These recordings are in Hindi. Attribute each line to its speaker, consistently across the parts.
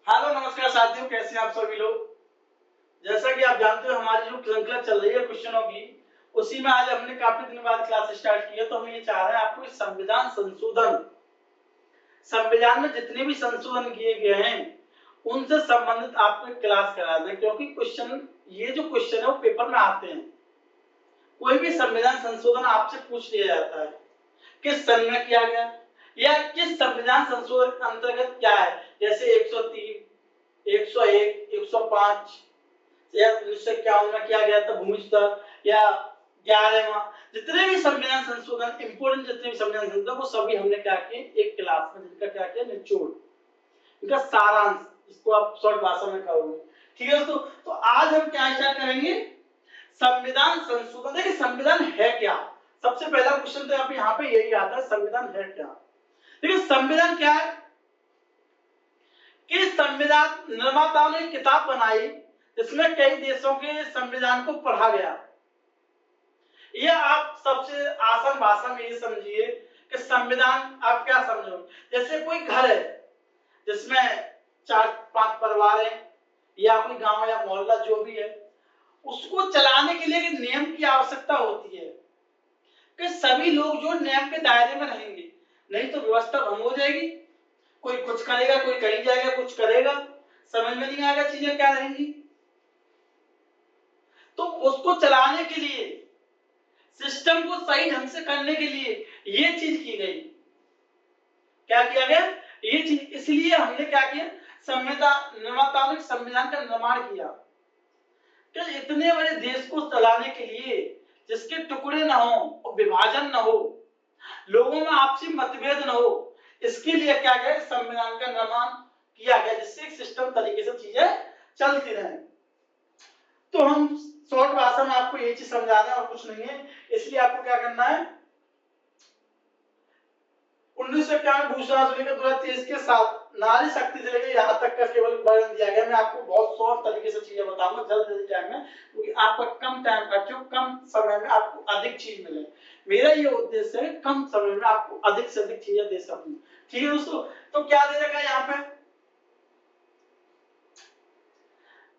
Speaker 1: हेलो नमस्कार साथियों, कैसे हैं आप सभी लोग। जैसा कि आप जानते हो हमारी जो श्रृंखला चल रही है क्वेश्चनों की, उसी में आज हमने काफी दिन बाद क्लास स्टार्ट की है। तो हम ये चाह रहे हैं आपको इस संविधान में जितने भी संशोधन किए गए हैं उनसे संबंधित आपको एक क्लास करा दें, क्योंकि ये जो क्वेश्चन है वो पेपर में आते हैं। कोई भी संविधान संशोधन आपसे पूछ लिया जाता है किस सन में किया गया या किस संविधान संशोधन के अंतर्गत क्या है, जैसे 103, 101, 105 या 1951 में किया गया था भूमि सुधार, या 11वां, जितने भी संविधान संशोधन इंपोर्टेंट जितने भी संविधान संशोधन वो सभी हमने क्या किए एक क्लास में, जिनका क्या किया निचोड़, इनका सारांश, इसको आप शॉर्ट भाषा में कहोगे। ठीक है दोस्तों, तो आज हम क्या स्टार्ट करेंगे, संविधान संशोधन। देखिए संविधान है क्या, सबसे पहला क्वेश्चन तो आप यहाँ पे यही आता है, संविधान है क्या। देखिए संविधान क्या है कि संविधान निर्माताओं ने किताब बनाई जिसमें कई देशों के संविधान को पढ़ा गया। यह आप सबसे आसान भाषा में ये समझिए कि संविधान आप क्या समझो, जैसे कोई घर है जिसमें 4-5 परिवार है या कोई गांव या मोहल्ला जो भी है, उसको चलाने के लिए एक नियम की आवश्यकता होती है कि सभी लोग जो नियम के दायरे में रहेंगे, नहीं तो व्यवस्था भंग हो जाएगी। कोई कुछ करेगा, कोई कहीं जाएगा, कुछ करेगा, समझ में नहीं आएगा चीजें क्या रहेंगी। तो उसको चलाने के लिए, सिस्टम को सही ढंग से करने के लिए ये चीज की गई। क्या किया गया, ये चीज, इसलिए हमने क्या किया, संविधान निर्माताओं ने संविधान का निर्माण किया कि इतने बड़े देश को चलाने के लिए जिसके टुकड़े ना हो और विभाजन ना हो, लोगों में आपसी मतभेद न हो, इसके लिए क्या गया, संविधान का निर्माण किया गया जिससे एक सिस्टम तरीके से चीजें चलती रहे। तो हम शॉर्ट भाषा में आपको ये चीज समझाना है और कुछ नहीं है, इसलिए आपको क्या करना है, 1951 घोषणा से लेकर 2023 के साथ नारी शक्ति से लेकर यहाँ तक का केवल वर्णन दिया गया। मैं आपको बहुत शॉर्ट तरीके से चीजें बताऊंगा जल्दी टाइम में, क्योंकि आपका कम टाइम बच्चों, कम समय में आपको अधिक चीज मिले। मेरा ये उद्देश्य है कम समय में आपको अधिक से अधिक चीजें दे सकूं। ठीक है दोस्तों, तो क्या दे रखा है यहाँ पे,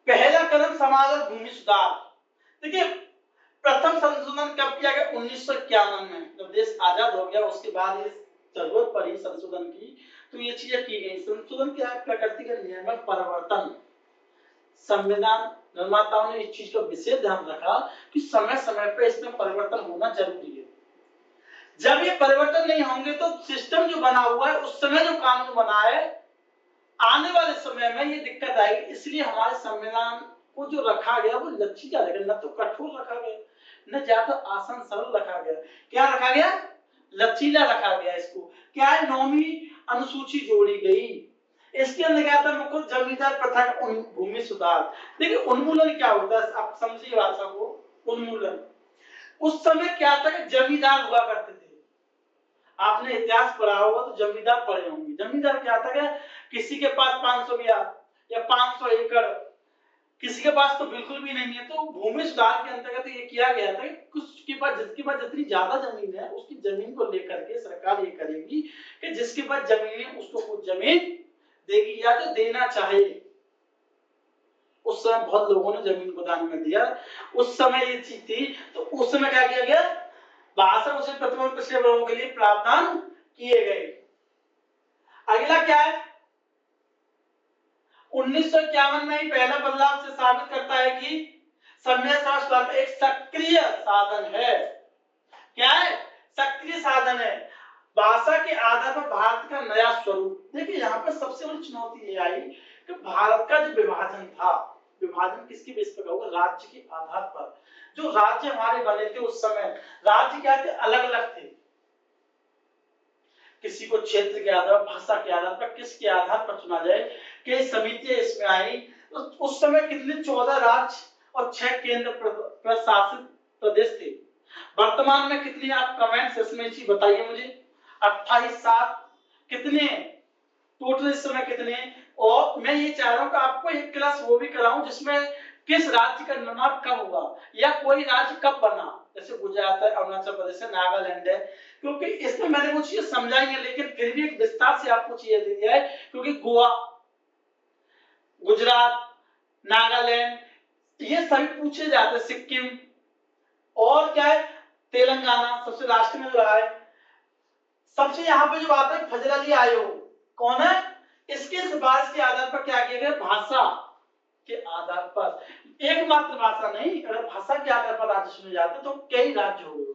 Speaker 1: पहला कदम समाज और भूमि सुधार। देखिए प्रथम संशोधन कब किया गया, 1951 में, जब देश आजाद हो गया उसके बाद ये जरूरत पड़ी संशोधन की, तो ये चीजें की गई। संशोधन क्या है, प्रकृति का नियमन परिवर्तन। संविधान निर्माताओं ने इस चीज का विशेष ध्यान रखा कि समय समय पर इसमें परिवर्तन होना जरूरी है। जब ये परिवर्तन नहीं होंगे तो सिस्टम जो बना हुआ है, उस समय जो कानून बना है, आने वाले समय में ये दिक्कत आएगी। इसलिए हमारे संविधान को जो रखा गया वो लचीला रखा, न तो कठोर रखा गया, न ज्यादा आसान सरल रखा गया। क्या रखा गया, लचीला रखा गया। इसको क्या है, 9वीं अनुसूची जोड़ी गई। इसके अंदर क्या था, मुख्य जमींदार प्रथा का भूमि सुधार। देखिए उन्मूलन क्या होता है, आप समझिए भाषा को, उन्मूलन। उस समय क्या था कि जमींदार हुआ करते थे, आपने इतिहास पढ़ा होगा तो जमींदार पढ़े होंगे। जमींदार क्या था, किसी के पास 500 बिया या 500 एकड़, किसी के पास तो बिल्कुल भी नहीं है। तो भूमि सुधार के अंतर्गत ये किया गया था कि जिसके पास जितनी ज्यादा जमीन है उसकी जमीन को लेकर के सरकार ये करेगी कि जिसके पास जमीन है उसको कुछ जमीन देगी या जो देना चाहे। उस समय बहुत लोगों ने जमीन को दान में दिया, उस समय ये चीज थी। तो उस समय क्या किया गया, भाषण उसे प्रतिबंध पिछड़े वर्गों के लिए प्रावधान किए गए। अगला क्या है, 1951 में ही पहला बदलाव से साबित करता है कि संविधान संशोधन एक सक्रिय साधन है। क्या है, सक्रिय साधन है, भाषा के आधार पर भारत का नया स्वरूप। देखिए यहाँ पर सबसे बड़ी चुनौती ये आई कि भारत का जो विभाजन था, विभाजन किसके बेस पर होगा, राज्य के आधार पर। जो राज्य हमारे बने थे उस समय, राज्य क्या थे, अलग अलग थे। किसी को क्षेत्र के आधार, भाषा के आधार पर, किसके आधार पर चुना जाए, कई समितियां इसमें आई। तो उस समय कितने 14 राज्य और 6 केंद्र प्रशासित प्रदेश थे। वर्तमान में कितने, आप कमेंट्स इसमें चीज बताइए मुझे, 28, 7 कितने टोटल इस समय कितने। और मैं ये चाह रहा हूं कि आपको एक क्लास वो भी कराऊं जिसमें किस राज्य का निर्माण कब हुआ या कोई राज्य कब बना, जैसे गुजरात है, अरुणाचल प्रदेश है, नागालैंड है। क्योंकि इसमें मैंने वो चीजें समझाई है, लेकिन फिर भी एक विस्तार से आपको चीजें दी है। क्योंकि गोवा गुजरात, नागालैंड, ये सभी पूछे जाते हैं, सिक्किम, और क्या है तेलंगाना सबसे लास्ट में जो रहा है। सबसे यहाँ पे जो आता है फजल अली आयोग, कौन है, इसके सिफारिश के आधार पर क्या किया गया, भाषा के आधार पर, एकमात्र भाषा नहीं, अगर भाषा के आधार पर राज्य चुने जाते तो कई राज्य हो गए,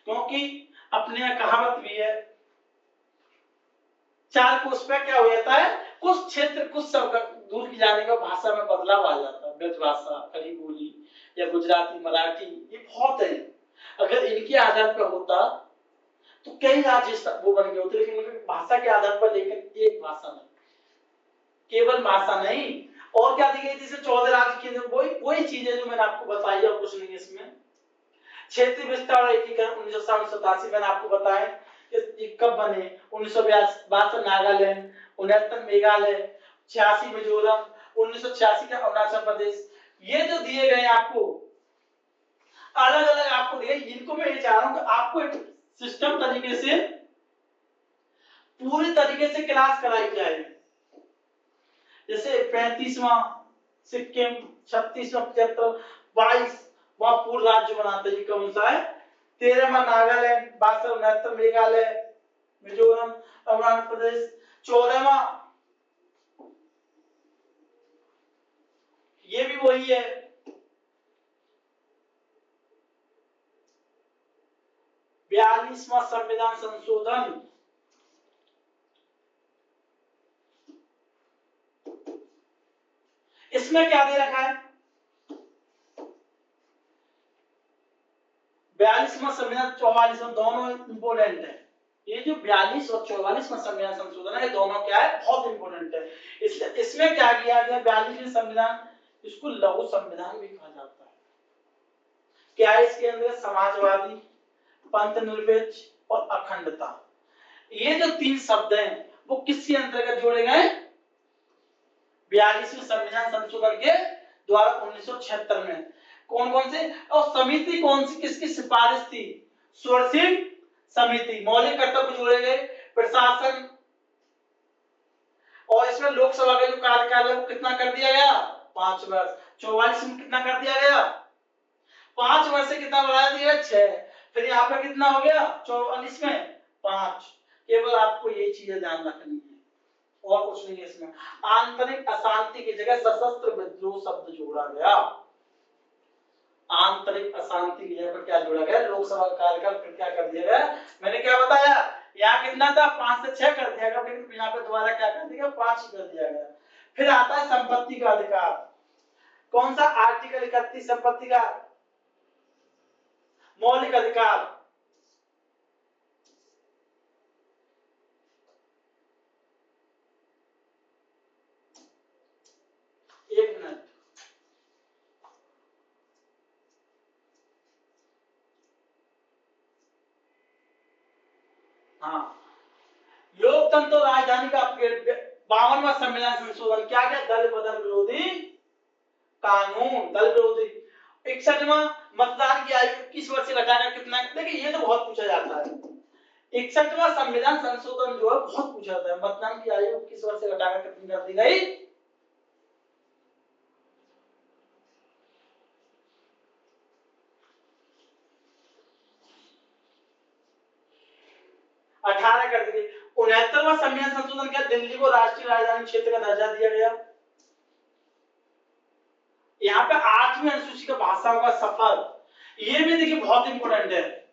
Speaker 1: क्योंकि अपने यहाँ कहावत भी है, चार कोस पे क्या हो जाता है, कुछ क्षेत्र कुछ सब दूर की जाने का भाषा में बदलाव आ जाता है, ब्रज भाषा, खड़ी बोली या गुजराती, मराठी, ये बहुत है। अगर इनके आधार पर होता तो कई राज्य वो बन गए होते, लेकिन उनकी भाषा के आधार पर लेकर एक भाषा नहीं, केवल भाषा नहीं, और क्या दी गई, जैसे 14 राज्य के, वही चीजें जो मैंने आपको बताई और कुछ नहीं इसमें। क्षेत्रीय विस्तार और एकीकरण 1987 मैंने आपको बताया, ये कब बने, 1962 नागालैंड, 69 मेघालय, 86 मिजोरम, 1986 का अरुणाचल प्रदेश, ये जो दिए गए आपको अलग अलग आपको दिए, इनको मैं ये चाह रहा हूं कि आपको एक सिस्टम तरीके से पूरी तरीके से क्लास कराई जाए। जैसे 35वां सिक्किम, 36वां 75, 22 वहां पूर्ण राज्य बनाते हैं, कौन सा है, 13वां नागालैंड, 62 69 मेघालय, मिजोरम, अरुणाचल प्रदेश, 14वां ये भी वही है, बयालीसवां संविधान संशोधन, इसमें क्या दे रखा है, 42वां संविधान 44वां, दोनों इंपोर्टेंट है। ये जो 42 और 44वां संविधान संशोधन है, दोनों क्या है, बहुत इंपोर्टेंट है। इसलिए इसमें क्या किया गया, 42वें संविधान, इसको लघु संविधान भी कहा जाता है। क्या है इसके अंदर, समाजवादी, पंथ निरपेक्ष और अखंडता, ये जो तीन शब्द हैं वो किसके अंतर्गत जोड़े गए, 42वें संविधान संशोधन के द्वारा 1976 में। कौन कौन से, और समिति कौन सी, किसकी सिफारिश थी, षोडशी समिति, मौलिक कर्तव्य जोड़े गए, प्रशासन, और इसमें लोकसभा का जो कार्यकाल है वो कितना कर दिया गया, 5 वर्ष, 44 में कितना कर दिया गया, 5 वर्ष से कितना बढ़ा दिया, 6, फिर यहाँ पे कितना हो गया 44 में 5। केवल आपको ये चीजें ध्यान रखनी है और कुछ नहीं है इसमें। आंतरिक अशांति की जगह सशस्त्र विद्रोह शब्द जोड़ा गया, आंतरिक अशांति की जगह पर क्या जोड़ा गया, लोकसभा कार्यकाल फिर क्या कर दिया गया, मैंने क्या बताया, यहाँ कितना था, 5 से 6 कर दिया गया, लेकिन यहाँ पे दोबारा क्या कर दिया, 5 कर दिया गया। फिर आता है संपत्ति का अधिकार, कौन सा, आर्टिकल 31 संपत्ति का मौलिक अधिकार, एक मिनट, हाँ, लोकतंत्र राजधानी का अपग्रेड, 52वां संविधान संशोधन, क्या क्या, दल बदल विरोधी कानून, दल विरोधी, 61वां मतदान की आयु 21 वर्ष से घटाकर कितना, देखिए ये तो बहुत पूछा जाता है, 61वां संविधान संशोधन जो है बहुत पूछा जाता है, मतदान की आयु 21 वर्ष से घटाकर कितनी कर दी गई, 18 कर दी गई। 69वां संविधान संशोधन क्या, दिल्ली को राष्ट्रीय राजधानी क्षेत्र का दर्जा दिया गया। यहाँ पे 8वीं अनुसूची का भाषाओं का सफर, ये भी देखिए बहुत इंपोर्टेंट है।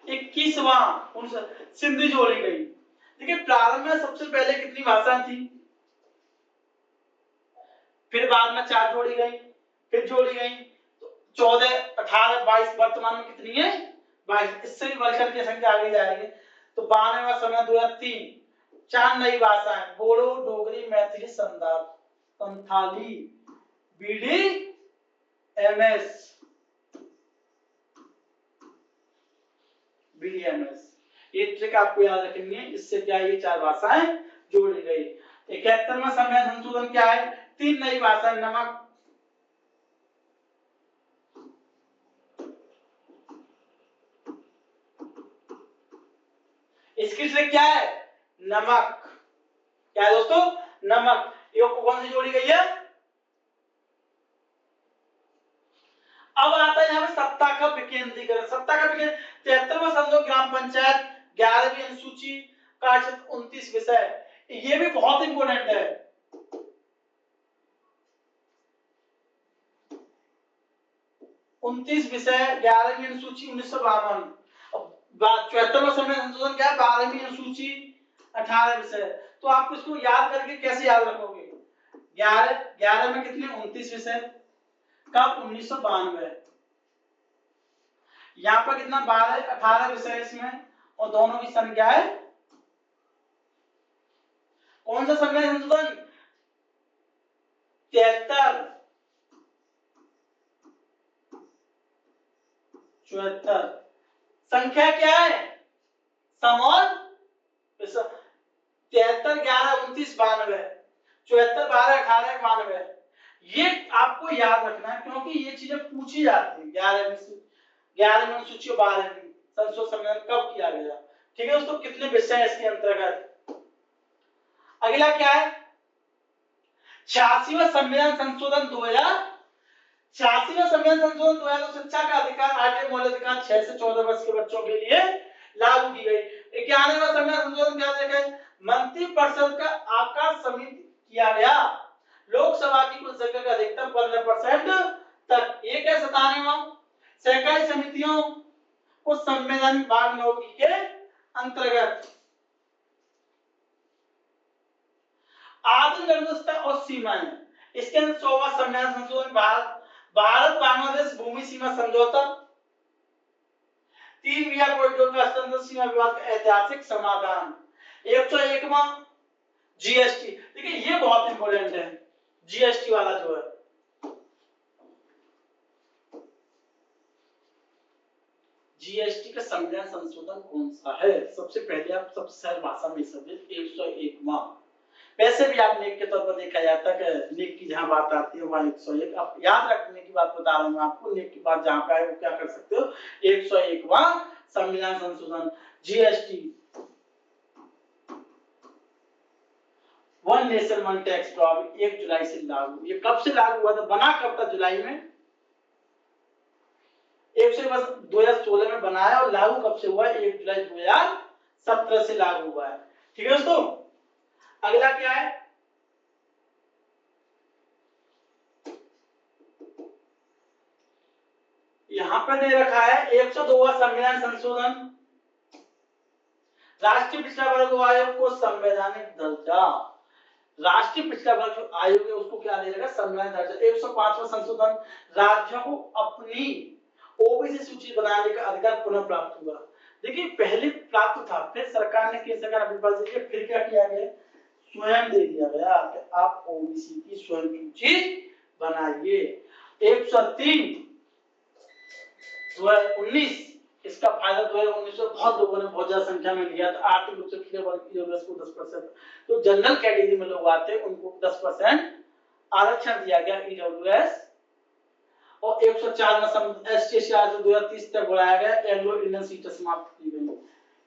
Speaker 1: 21वां सिंधी जोड़ी गई। देखिए प्रारंभ में सबसे पहले कितनी भाषा थी, फिर बाद में 4 जोड़ी गई, फिर जोड़ी गई, तो 14 18 22 वर्तमान में कितनी है, 22, इससे भी बढ़कर की संख्या आगे जा रही है। तो 92वां समय 2003, 4 नई भाषाएं, बोडो, डोगरी, मैथिली, संथाली, बीडी, एमएस, बीडीएमएस, ये ट्रिक आपको याद रखनी है, इससे क्या ये 4 भाषाएं जोड़ी गई। 71वां संविधान संशोधन क्या है, 3 नई भाषाएं, नमक, इसकी ट्रिक क्या है, नमक। क्या है दोस्तों? नमक। ये कौन सी जोड़ी गई है? अब आता है यहाँ पे सत्ता का विकेंद्रीकरण। सत्ता का विकेंद्रीकरण 73वां संशोधन ग्राम पंचायत 11वीं अनुसूची का 29 विषय, ये भी बहुत इंपॉर्टेंट है। 29 विषय 11वीं अनुसूची 1952। 74वां संशोधन क्या है? 12वीं अनुसूची 18 विषय। तो आप इसको याद करके कैसे याद रखोगे? 11 में कितने? 29 विषय। कब? 1992। यहाँ पर कितना? 12 18 विषय इसमें, और दोनों की संख्या है। कौन सा संविधान संशोधन? 73 74। संख्या क्या है? समोल 73 11 29 92, 74 12 18 92। ये आपको याद रखना है क्योंकि ये चीजें पूछी जाती है 11 में सूची 12 में संसद सम्मेलन कब किया गया। ठीक है दोस्तों, कितने विषय है इसके अंतर्गत? अगला क्या है? 86वां संविधान संशोधन 2000। 86वां संविधान संशोधन 2000 शिक्षा का अधिकार आठवें मौलिकाधिकार 6 से 14 वर्ष के बच्चों के लिए लागू की गई। 91वां संविधान संशोधन क्या देखा है? मंत्रिपरिषद का आकार सीमित किया गया, लोकसभा की कुल संख्या का अधिकतम 15% तक। ये क्या? 97वां सहकारी समितियों को संवैधानिक भाग नौकरी के अंतर्गत। आधुनिक व्यवस्था और सीमाएं, इसके अंदर 100वां संविधान संशोधन भारत बांग्लादेश भूमि सीमा समझौता, 3 विया कॉरिडोर का हस्तांतरण, सीमा विवाद का ऐतिहासिक समाधान। 101वां जीएसटी। देखिए ये बहुत इंपॉर्टेंट है, जीएसटी वाला जो है। जीएसटी का संविधान संशोधन कौन सा है? सबसे पहले आप सबसे सरल भाषा में समझे, 101वां। वैसे भी आप नेक के तौर पर देखा जाता है कि नेक की जहां बात आती है वहां 101। आप याद रखने की बात बता रहा हूं आपको, नेक की बात जहां पे आए वो क्या कर सकते हो? 101वां संविधान संशोधन GST, one nation one tax problem 1 जुलाई से लागू। ये कब से लागू हुआ था? बना कब था? जुलाई में। 2016 में बनाया और लागू कब से हुआ? 1 जुलाई 2017 से लागू हुआ है। ठीक है दोस्तों, अगला क्या है? यहां पर दे रखा है 102वां संविधान संशोधन, राष्ट्रीय पिछड़ा वर्ग आयोग को संवैधानिक दर्जा। राष्ट्रीय पिछड़ा वर्ग आयोग है उसको क्या दे रखा? संवैधानिक दर्जा। 105वां संशोधन, राज्यों को अपनी ओबीसी सूची बनाने का अधिकार पुनः प्राप्त हुआ। देखिए पहले प्राप्त था, फिर सरकार ने केंद्र सरकार विभाग से फिर क्या किया गया? स्वयं दे दिया गया कि आप ओबीसी की स्वयं सूची बनाइए। 103 2019, इसका फायदा 2019 में बहुत लोगों ने बहुत ज्यादा संख्या में लिया था। आर्थिक रूप से पिछड़े वर्ग की ईडब्ल्यूएस को 10%, तो जनरल कैटेगरी में लोग आते हैं उनको 10% आरक्षण दिया गया ईडब्ल्यूएस। और 104 में एसटी से 2030 तक बढ़ाया गया। एंग्लो इंडियन सीटें समाप्त की गई।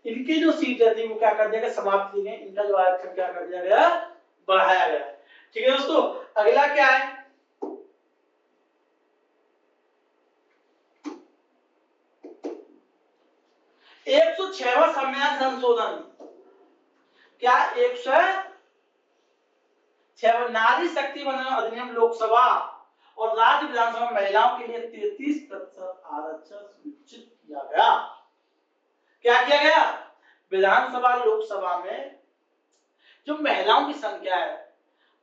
Speaker 1: इनकी जो सीटें थी वो क्या कर दिया गया? समाप्त की गई। इनका जो आरक्षण क्या कर दिया गया? बढ़ाया गया। ठीक है दोस्तों, अगला क्या है? 106वां संविधान संशोधन, क्या? 106 नारी शक्ति वंदन अधिनियम, लोकसभा और राज्य विधानसभा महिलाओं के लिए 33% आरक्षण सुनिश्चित किया गया। क्या किया गया? विधानसभा लोकसभा में जो महिलाओं की संख्या है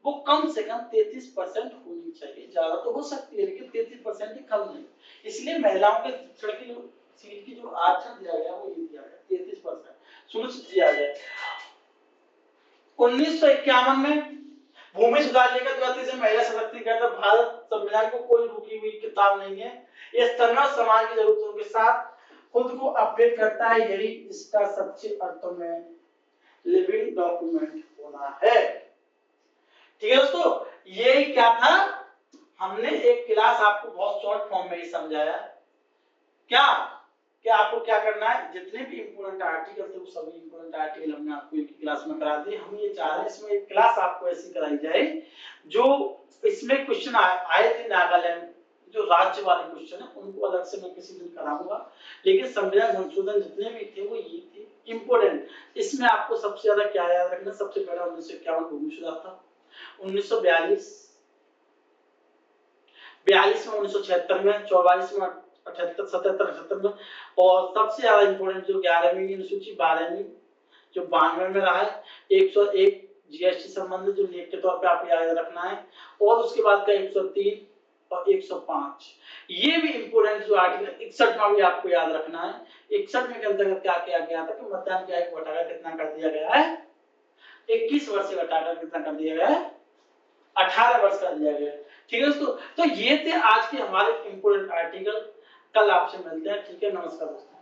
Speaker 1: वो कम से कम 33% होनी चाहिए। ज्यादा तो हो सकती है लेकिन 33% ही कम नहीं। इसलिए महिलाओं के शिक्षण की जो सीट की जो आरक्षण दिया गया वो ये दिया गया 33% सुनिश्चित किया गया। 1951 में भूमि सुधार लेकर 2030 में महिला सशक्तिकरण, भारत संविधान को कोई रुकी हुई किताब नहीं है। ये स्तनवाद समाज की जरूरतों के साथ खुद को अपडेट करता है, यही इसका सच्चे अर्थों में लिविंग डॉक्यूमेंट होना है। ठीक है दोस्तों, ये क्या था? हमने एक क्लास आपको बहुत शॉर्ट फॉर्म में ही समझाया। क्या कि आपको क्या करना है, जितने भी इंपोर्टेंट आर्टिकल थे वो सभी इंपोर्टेंट आर्टिकल हमने आपको एक क्लास में करा दिए। हम ये चाह रहे हैं इसमें एक क्लास आपको ऐसी कराई जाए जो इसमें क्वेश्चन आए थे नागालैंड जो राज्य वाले क्वेश्चन है उनको अलग से मैं किसी दिन कराऊंगा, लेकिन संविधान संशोधन जितने भी थे वो ये थे इंपोर्टेंट। इसमें आपको सबसे ज्यादा क्या याद रखना, सबसे पहला 1951 भूमि सुधार था, 1942 42 में, 1976 में, 44 में, 78 77 78 में, और सबसे ज्यादा इंपोर्टेंट जो 11वीं अनुसूची 12वीं जो 92 में रहा है, 101 जीएसटी संबंधित जो लेख के तौर पे आप याद रखना है, और उसके बाद का 103 और 105 ये भी इंपोर्टेंट जो आर्टिकल 61 में भी आपको याद रखना है। 61 में के अंतर्गत क्या किया गया था कि मतदान की आयु को हटाकर कितना कर दिया गया है, 21 वर्ष से घटाकर कितना कर दिया गया है, 18 वर्ष कर दिया गया है। ठीक है दोस्तों, तो ये थे आज के हमारे इंपोर्टेंट आर्टिकल। कल आपसे मिलते हैं। ठीक है, नमस्कार दोस्तों।